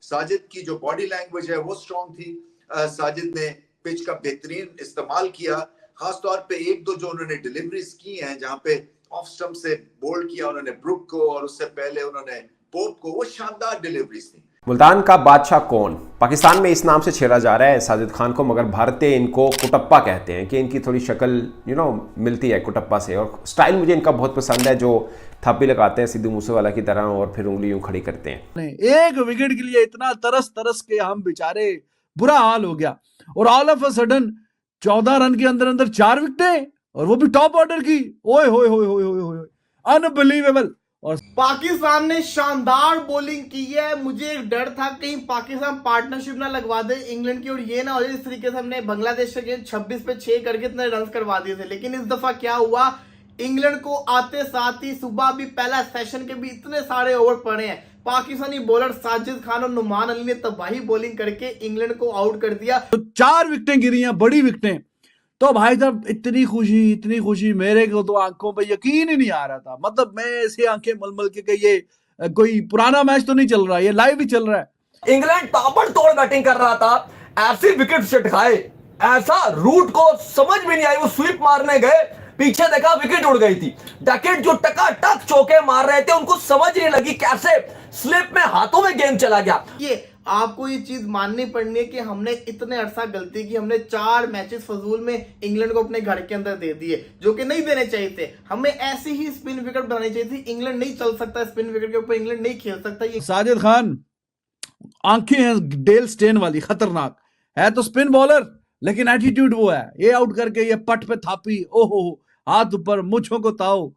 साजिद की जो body language है वो स्ट्रॉन्ग थी। साजिद ने पिच का बेहतरीन इस्तेमाल किया, खासतौर पे एक दो जो उन्होंने डिलीवरीज की हैं जहां पे ऑफ स्टंप से बोल्ड किया उन्होंने ब्रुक को और उससे पहले उन्होंने पोप को, वो शानदार डिलीवरीज थी। मुल्तान का बादशाह कौन? पाकिस्तान में इस नाम से छेड़ा जा रहा है साजिद खान को, मगर भारतीय इनको कुटप्पा कहते हैं कि इनकी थोड़ी शक्ल मिलती है कुटप्पा से, और स्टाइल मुझे इनका बहुत पसंद है, जो थापी लगाते हैं सिद्धू मूसेवाला की तरह और फिर उंगली यूं खड़ी करते हैं। एक विकेट के लिए इतना तरस तरस के हम बेचारे बुरा हाल हो गया, और all of a sudden 14 run के अंदर अंदर 4 विकेटें, और वो भी टॉप ऑर्डर की। ओए होए होए होए होए होए, अनबिलीवेबल। और पाकिस्तान ने शानदार बॉलिंग की है। मुझे एक डर था कहीं पाकिस्तान पार्टनरशिप ना लगवा दे इंग्लैंड की, और ये ना हो जाए इस तरीके से हमने बांग्लादेश के 26 पे 6 करके इतने रन करवा दिए थे। लेकिन इस दफा क्या हुआ, इंग्लैंड को आते साथ ही सुबह भी पहला सेशन के भी इतने सारे ओवर पड़े हैं, पाकिस्तानी बॉलर साजिद खान और नुमान अली ने तबाही बॉलिंग करके इंग्लैंड को आउट कर दिया। तो 4 विकेटें गिरी हैं, बड़ी विकेटें। तो भाई साहब इतनी खुशी मेरे को तो आंखों पे यकीन ही नहीं आ रहा था। मतलब मैं ऐसे आंखें मलमल के ये कोई पुराना मैच तो नहीं चल रहा, ये लाइव ही चल रहा है। इंग्लैंड ताबड़तोड़ बैटिंग कर रहा था, ऐसी विकेट चटकाए, ऐसा रूट को समझ में नहीं आई। वो स्वीप मारने गए, पीछे देखा विकेट उड़ गई थी। डकेट जो टकाटक चौके मार रहे थे उनको समझ नहीं लगी कैसे स्लिप में हाथों में गेंद चला गया। ये आपको ये चीज माननी पड़नी है कि हमने इतने अरसा गलती की, हमने 4 मैचेस फजूल में इंग्लैंड को अपने घर के अंदर दे दिए, जो कि नहीं देने चाहिए थे। हमें ऐसी ही स्पिन विकेट बनानी चाहिए थी। इंग्लैंड नहीं चल सकता स्पिन विकेट के ऊपर, इंग्लैंड नहीं खेल सकता। ये साजिद खान आंखें हैं डेल स्टेन वाली, खतरनाक है तो स्पिन बॉलर, लेकिन एटीट्यूड वो है। ये आउट करके ये पट पे थापी, ओहो हाथ ऊपर, मुझों को ताओ।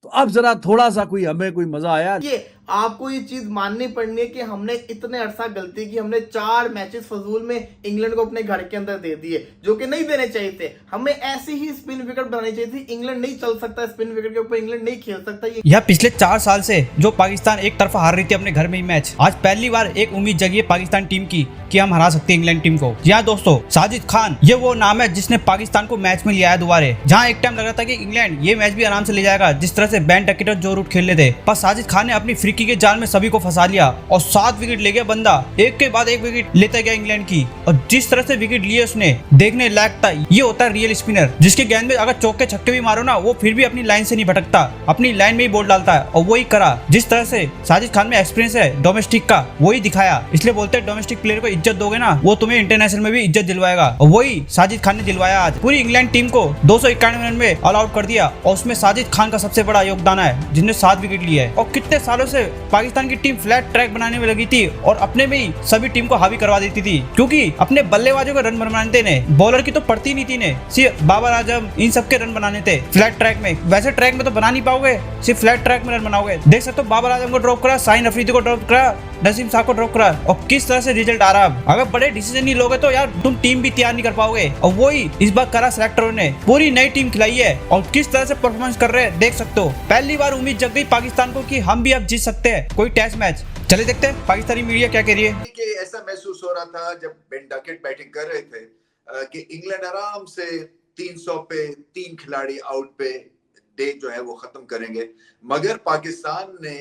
तो अब जरा थोड़ा सा हमें कोई मजा आया। ये आपको ये चीज माननी पड़नी है कि हमने इतने अरसा गलती की, हमने 4 मैचेस फजूल में इंग्लैंड को अपने घर के अंदर दे दिए, जो कि नहीं देने चाहिए थे। हमें ऐसी ही स्पिन विकेट बनानी चाहिए थी। इंग्लैंड नहीं चल सकता स्पिन विकेट के ऊपर, इंग्लैंड नहीं खेल सकता। यह पिछले 4 साल से जो पाकिस्तान एक तरफा हार रही थी अपने घर में ही मैच, आज पहली बार एक उम्मीद जगी है पाकिस्तान टीम की कि हम हरा सकते हैं इंग्लैंड टीम को। यहाँ दोस्तों साजिद खान ये वो नाम है जिसने पाकिस्तान को मैच में लिया है दोबारा। जहाँ एक टाइम लग रहा था कि इंग्लैंड ये मैच भी आराम से ले जाएगा, जिस तरह से बेन डकेट जो रूट खेल रहे थे, पर साजिद खान ने अपनी फ्रीकी के जाल में सभी को फंसा लिया और 7 विकेट ले गया बंदा, एक के बाद एक विकेट लेता गया इंग्लैंड की। और जिस तरह से विकेट लिए उसने, देखने लायक था। ये होता है रियल स्पिनर, जिसके गेंद में अगर चौके छक्के भी मारो ना, वो फिर भी अपनी लाइन से नहीं भटकता, अपनी लाइन में ही बॉल डालता है। और वही करा। जिस तरह से साजिद खान में एक्सपीरियंस है डोमेस्टिक का, वही दिखाया। इसलिए बोलते हैं डोमेस्टिक प्लेयर को इज्जत दोगे ना, वो तुम्हें इंटरनेशनल में भी इज्जत दिलवाएगा, और वही साजिद खान ने दिलवाया। आज पूरी इंग्लैंड टीम को 291 रन में ऑल आउट कर दिया, और उसमें साजिद खान का सबसे बड़ा योगदान है, जिसने 7 विकेट लिए है। और कितने सालों से पाकिस्तान की टीम फ्लैट ट्रैक बनाने में लगी थी और अपने में ही सभी टीम को हावी करवा देती थी, क्योंकि अपने बल्लेबाजों को रन बनाने ने, बॉलर की तो पड़ती नहीं थी ने, सिर्फ बाबर आजम इन सबके रन बनाने थे फ्लैट ट्रैक में। वैसे ट्रैक में तो बना नहीं पाओगे, सिर्फ फ्लैट ट्रैक में रन बनाओगे। देख सकते हो बाबर आजम को ड्रॉप करा, शाहीन अफरीदी को ड्रॉप करा, नसीम शाह को ड्रॉप करा, और किस तरह से रिजल्ट आ रहा है। अगर बड़े डिसीजन नहीं लोगे तो यार तुम टीम भी तैयार नहीं कर पाओगे। और वही इस बार करा सेलेक्टरों ने, पूरी नई टीम खिलाई है और किस तरह से परफॉर्मेंस कर रहे हैं देख सकते हो। पहली बार उम्मीद जग गई पाकिस्तान को कि हम भी अब जीत सकते हैं कोई टेस्ट मैच। चले देखते हैं पाकिस्तानी मीडिया क्या कह रही है। कि ऐसा महसूस हो रहा था जब बेन डकेट बैटिंग कर रहे थे कि इंग्लैंड आराम से 300 पे 3 खिलाड़ी आउट पे डे जो है वो खत्म करेंगे, मगर पाकिस्तान ने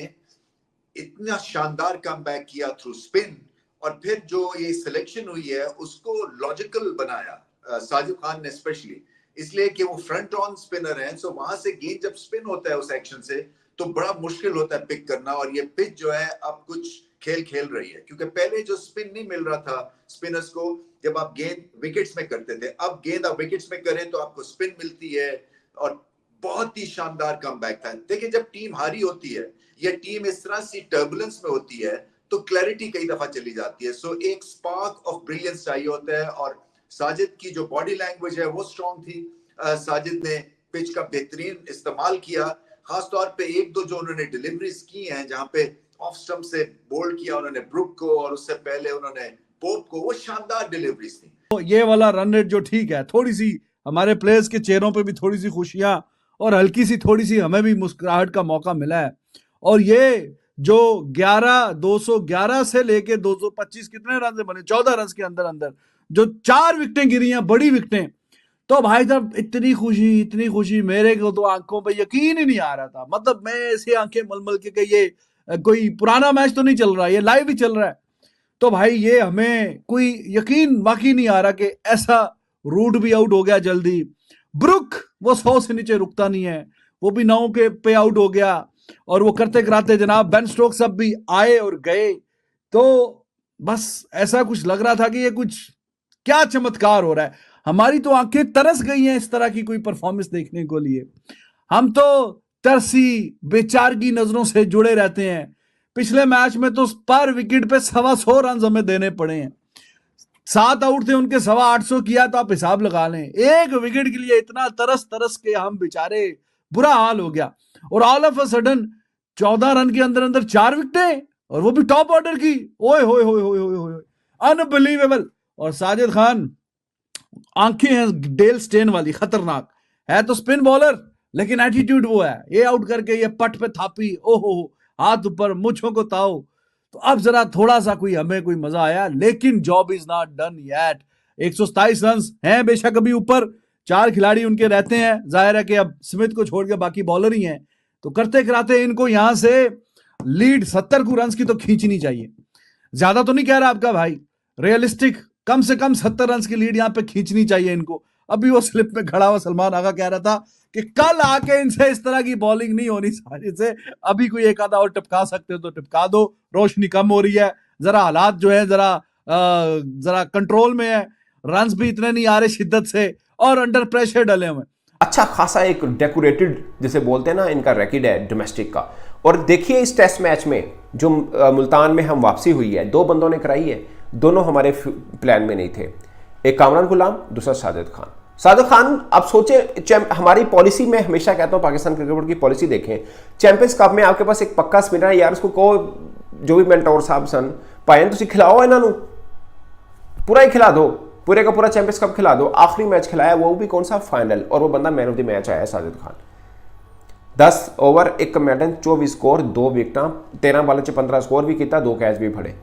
इतना शानदार कमबैक किया थ्रू स्पिन, और फिर जो ये सिलेक्शन हुई है उसको लॉजिकल बनाया साजिद खान ने, स्पेशली इसलिए कि वो फ्रंट ऑन स्पिनर हैं। सो वहां से गेंद जब स्पिन होता है उस एक्शन से, तो बड़ा मुश्किल होता है पिक करना। और ये पिच जो है अब कुछ खेल रही है, क्योंकि पहले जो स्पिन नहीं मिल रहा था स्पिनर्स को, जब आप गेंद विकेट्स में करते थे, अब गेंद आप विकेट्स में करें तो आपको स्पिन मिलती है, और बहुत ही शानदार कमबैक था। देखिए जब टीम हारी होती है या टीम इस तरह सी टर्बुलेंस में होती है तो क्लैरिटी कई दफा चली जाती है। सो एक स्पार्क ऑफ ब्रिलियंस चाहिए होता है, और साजिद की जो बॉडी लैंग्वेज है वो स्ट्रॉन्ग थी। साजिद ने पिच का बेहतरीन इस्तेमाल किया, खासतौर पे एक दो जो उन्होंने डिलीवरीज की हैं जहां पे ऑफ स्टंप से बोल्ड किया उन्होंने ब्रुक को, और उससे पहले उन्होंने पोप को, वो शानदार डिलीवरीज थी। तो ये वाला रन रेट जो ठीक है, थोड़ी सी हमारे प्लेयर्स के चेहरों पे भी थोड़ी सी खुशियां और हल्की सी थोड़ी सी हमें भी मुस्कुराहट का मौका मिला है। और ये जो 211 से लेके 225 कितने रन से बने, 14 रन के अंदर अंदर जो 4 विकेटें गिरी हैं, बड़ी विकेटें। तो भाई साहब इतनी खुशी मेरे को तो आंखों पे यकीन ही नहीं आ रहा था। मतलब मैं ऐसे आंखें मलमल के ये कोई पुराना मैच तो नहीं चल रहा, ये लाइव ही चल रहा है। तो भाई ये हमें कोई यकीन बाकी नहीं आ रहा कि ऐसा रूट भी आउट हो गया जल्दी। ब्रुक वो 100 से नीचे रुकता नहीं है, वो भी 9 के पे आउट हो गया। और वो करते कराते जनाब बेन स्टोक्स अब भी आए और गए। तो बस ऐसा कुछ लग रहा था कि ये कुछ क्या चमत्कार हो रहा है। हमारी तो आंखें तरस गई हैं इस तरह की कोई परफॉर्मेंस देखने को लिए। हम तो तरसी बेचारगी नजरों से जुड़े रहते हैं। पिछले मैच में तो पर विकेट पे 125 रन हमें देने पड़े हैं। 7 आउट थे उनके, 825 किया, तो आप हिसाब लगा लें। एक विकेट के लिए इतना तरस तरस के हम बेचारे बुरा हाल हो गया। और all of a sudden 14 run के अंदर अंदर 4 विकेटें, और वो भी टॉप ऑर्डर की। ओए होए होए होए होए होए, अनबिलीवेबल। और साजिद खान आंखें हैं डेल स्टेन वाली, खतरनाक है। तो स्पिन बॉलर, लेकिन एटीट्यूड वो है। ये आउट करके ये पट पे थापी, ओहो हाथ ऊपर, मुछों को ताओ। तो अब जरा थोड़ा सा हमें कोई मजा आया, लेकिन job is not done yet. 127 run हैं बेशक अभी ऊपर, 4 खिलाड़ी उनके रहते हैं। जाहिर है कि अब स्मिथ को छोड़ के बाकी बॉलर ही हैं। तो करते कराते इनको यहां से लीड 70 को रन की तो खींचनी चाहिए। ज्यादा तो नहीं कह रहा आपका भाई, रियलिस्टिक कम से कम 70 रन की लीड यहां पे खींचनी चाहिए इनको। अभी वो स्लिप में खड़ा हुआ सलमान आगा कह रहा था कि कल आके इनसे इस तरह की बॉलिंग नहीं होनी साजिद से। अभी कोई एक आधा और टिपका सकते हो तो टिपका दो, रोशनी कम हो रही है, जरा हालात जो है जरा कंट्रोल में है, रन्स भी इतने नहीं आ रहे शिद्दत से, और अंडर प्रेशर डले हुए। अच्छा खासा एक डेकोरेटेड जिसे बोलते हैं ना, इनका रैकेट है डोमेस्टिक का। और देखिए इस टेस्ट मैच में जो मुल्तान में हम वापसी हुई है, 2 बंदों ने कराई है, दोनों हमारे प्लान में नहीं थे। एक कामरान गुलाम, दूसरा साजिद खान। साजिद खान आप सोचे, हमारी पॉलिसी में हमेशा कहता हूं पाकिस्तान क्रिकेट बोर्ड की पॉलिसी देखें, चैंपियंस कप में आपके पास एक पक्का स्पिनर है यार, उसको कहो जो भी मेंटोर साहब सन पाए तुम खिलाओ इन्हों, पूरा ही खिला दो, पूरे का पूरा चैंपियंस कप खिला दो। आखिरी मैच खिलाया वो भी कौन सा, फाइनल, और वो बंदा मैन ऑफ द मैच आया साजिद खान। 10 ओवर 1 मैडन 24 स्कोर 2 विकेटा, 13 बालों च 15 स्कोर भी किया, 2 कैच भी फड़े।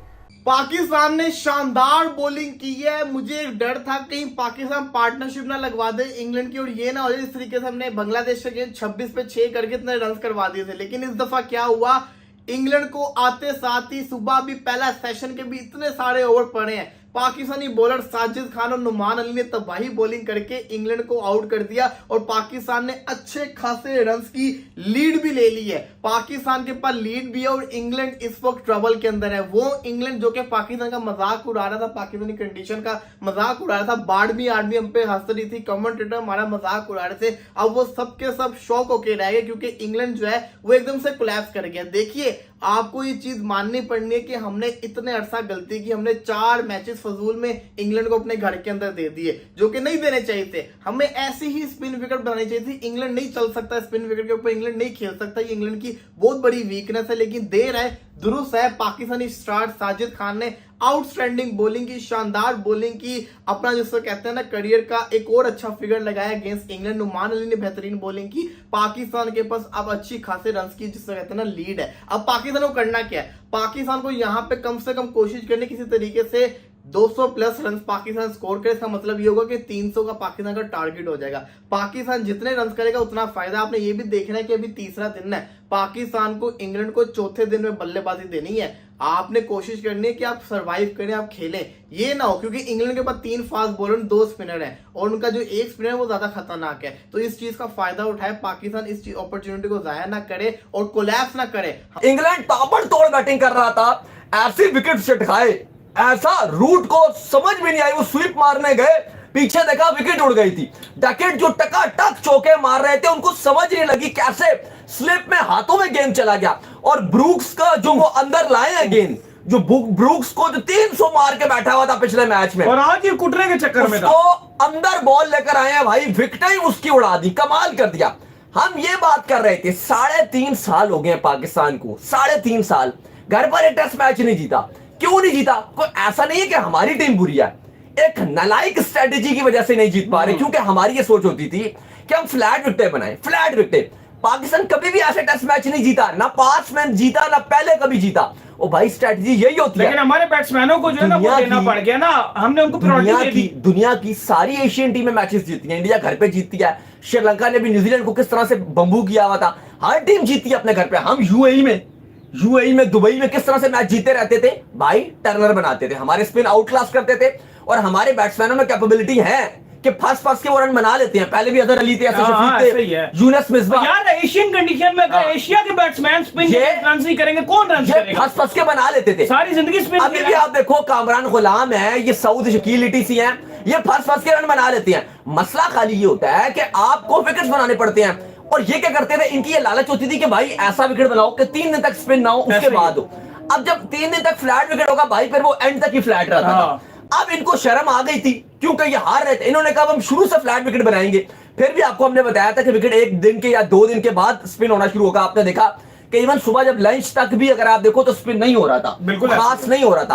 पाकिस्तान ने शानदार बॉलिंग की है। मुझे एक डर था कहीं पाकिस्तान पार्टनरशिप ना लगवा दे इंग्लैंड की, और ये ना हो जाए इस तरीके से हमने बांग्लादेश के अगेंस्ट 26 पे 6 करके इतने रन करवा दिए थे। लेकिन इस दफा क्या हुआ, इंग्लैंड को आते साथ ही सुबह भी पहला सेशन के भी इतने सारे ओवर पड़े हैं। पाकिस्तानी बॉलर साजिद खान और नुमान अली ने तबाही बॉलिंग करके इंग्लैंड को आउट कर दिया, और पाकिस्तान ने अच्छे खासे रन्स की लीड भी ले ली है। पाकिस्तान के पास लीड भी है, और इंग्लैंड इस वक्त ट्रबल के अंदर है। वो इंग्लैंड जो कि पाकिस्तान का मजाक उड़ा रहा था, पाकिस्तानी कंडीशन का मजाक उड़ा रहा था, बारहवीं आर्मी हम पे हंस रही थी, कमेंटेटर हमारा मजाक उड़ा रहे थे, अब वो सबके सब शौक होके रह गए, क्योंकि इंग्लैंड जो है वो एकदम से कोलैप्स कर गया। देखिए आपको ये चीज माननी पड़नी है कि हमने इतने अरसा गलती की, हमने 4 मैचेस फजूल में इंग्लैंड को अपने घर के अंदर दे दिए, जो कि नहीं देने चाहिए थे। हमें ऐसी ही स्पिन विकेट बनानी चाहिए थी। इंग्लैंड नहीं चल सकता स्पिन विकेट के ऊपर, इंग्लैंड नहीं खेल सकता, ये इंग्लैंड की बहुत बड़ी वीकनेस है। लेकिन देर है दुरुस्त है, पाकिस्तानी स्टार साजिद खान ने आउटस्टैंडिंग बॉलिंग की, शानदार बॉलिंग की, अपना जिसको कहते हैं ना करियर का एक और अच्छा फिगर लगाया अगेंस्ट इंग्लैंड। नुमान अली ने बेहतरीन बॉलिंग की। पाकिस्तान के पास अब अच्छी खासे रन की जिसको कहते हैं ना लीड है। अब पाकिस्तान को करना क्या है, पाकिस्तान को यहां पे कम से कम कोशिश करनी किसी तरीके से 200 प्लस रन पाकिस्तान स्कोर करे। इसका मतलब ये होगा कि 300 का पाकिस्तान का टारगेट हो जाएगा। पाकिस्तान जितने रन करेगा उतना फायदा। आपने ये भी देखना है कि अभी तीसरा दिन है, पाकिस्तान को इंग्लैंड को चौथे दिन में बल्लेबाजी देनी है। आपने कोशिश करनी है कि आप सर्वाइव करें, आप खेलें, ये ना हो क्योंकि इंग्लैंड के पास 3 फास्ट बॉलर 2 स्पिनर है, और उनका जो एक स्पिनर है वो ज्यादा खतरनाक है। तो इस चीज का फायदा उठाए पाकिस्तान, इस अपॉर्चुनिटी को जाया ना करे और कोलैप्स ना करे। इंग्लैंड ताबड़तोड़ बैटिंग कर रहा था, ऐसी विकेट छिटकाए, ऐसा रूट को समझ में नहीं आई, वो स्वीप मारने गए, पीछे देखा विकेट उड़ गई थी। डैकेट जो टकाटक चौके मार रहे थे उनको समझ नहीं लगी कैसे स्लिप में हाथों में गेंद चला गया। और ब्रूक्स का जो वो अंदर लाए हैं गेंद, जो ब्रूक्स को जो 300 मार के बैठा हुआ था पिछले मैच में, और आज ये कुटने के चक्कर में था, उसको अंदर बॉल लेकर आए हैं भाई, विकेट ही उसकी उड़ा दी, कमाल कर दिया। हम ये बात कर रहे थे 3.5 साल हो गए पाकिस्तान को, 3.5 साल घर पर एक टेस्ट मैच नहीं जीता। क्यों नहीं जीता? कोई ऐसा नहीं है कि हमारी टीम बुरी है, एक नालायक स्ट्रेटेजी की वजह से नहीं जीत पा रहे, क्योंकि हमारी ये सोच होती थी कि हम फ्लैट विकेटें बनाएं, फ्लैट विकेटें। पाकिस्तान कभी भी ऐसे टेस्ट मैच नहीं जीता, ना पास में जीता, ना पहले कभी जीता। ओ भाई स्ट्रेटेजी यही होती है। लेकिन हमारे बैट्समैनों को जो है ना वो देना पड़ गया ना, हमने उनको प्रायोरिटी दे दी। दुनिया की सारी एशियन टीमें मैचेस जीती हैं, इंडिया घर पे जीतती है, श्रीलंका ने भी न्यूजीलैंड को किस तरह से बंबू किया हुआ था, हर टीम जीती है अपने घर पे। हम यूएई में यूएई में, दुबई में किस तरह से मैच जीते रहते थे भाई, टर्नर बनाते थे, हमारे स्पिन आउट क्लास करते थे, और हमारे बैट्समैनों में कैपेबिलिटी है कि फंस के वो रन बना लेते हैं। पहले भी अजहर अली थे, ऐसे शफीक थे, यूनुस मिसबाह। यार एशियन कंडीशन में अगर एशिया के बैट्समैन स्पिन रन नहीं करेंगे, कौन रन करेगा? फंस के बना लेते थे सारी जिंदगी स्पिन। अभी भी आप देखो कामरान गुलाम है, ये सऊद शकील इटीसी हैं, ये फंस के रन बना लेते हैं। मसला खाली ये होता है कि आपको विकेट्स बनाने पड़ते हैं, और ये क्या करते थे, इनकी ये लालच होती थी कि भाई ऐसा विकेट बनाओ कि 3 दिन तक स्पिन ना हो, उसके बाद हो। अब जब 3 दिन तक फ्लैट विकेट होगा भाई, फिर वो एंड तक ही फ्लैट रहता था। अब इनको शर्म आ गई थी क्योंकि ये हार रहे थे, इन्होंने कहा हम शुरू से फ्लैट विकेट बनाएंगे। फिर भी आपको हमने बताया था कि विकेट 1 दिन के या 2 दिन के बाद स्पिन होना शुरू होगा। आपने देखा कि इवन सुबह जब लंच तक भी अगर आप देखो तो स्पिन नहीं हो रहा था, बिल्कुल खास नहीं हो रहा था।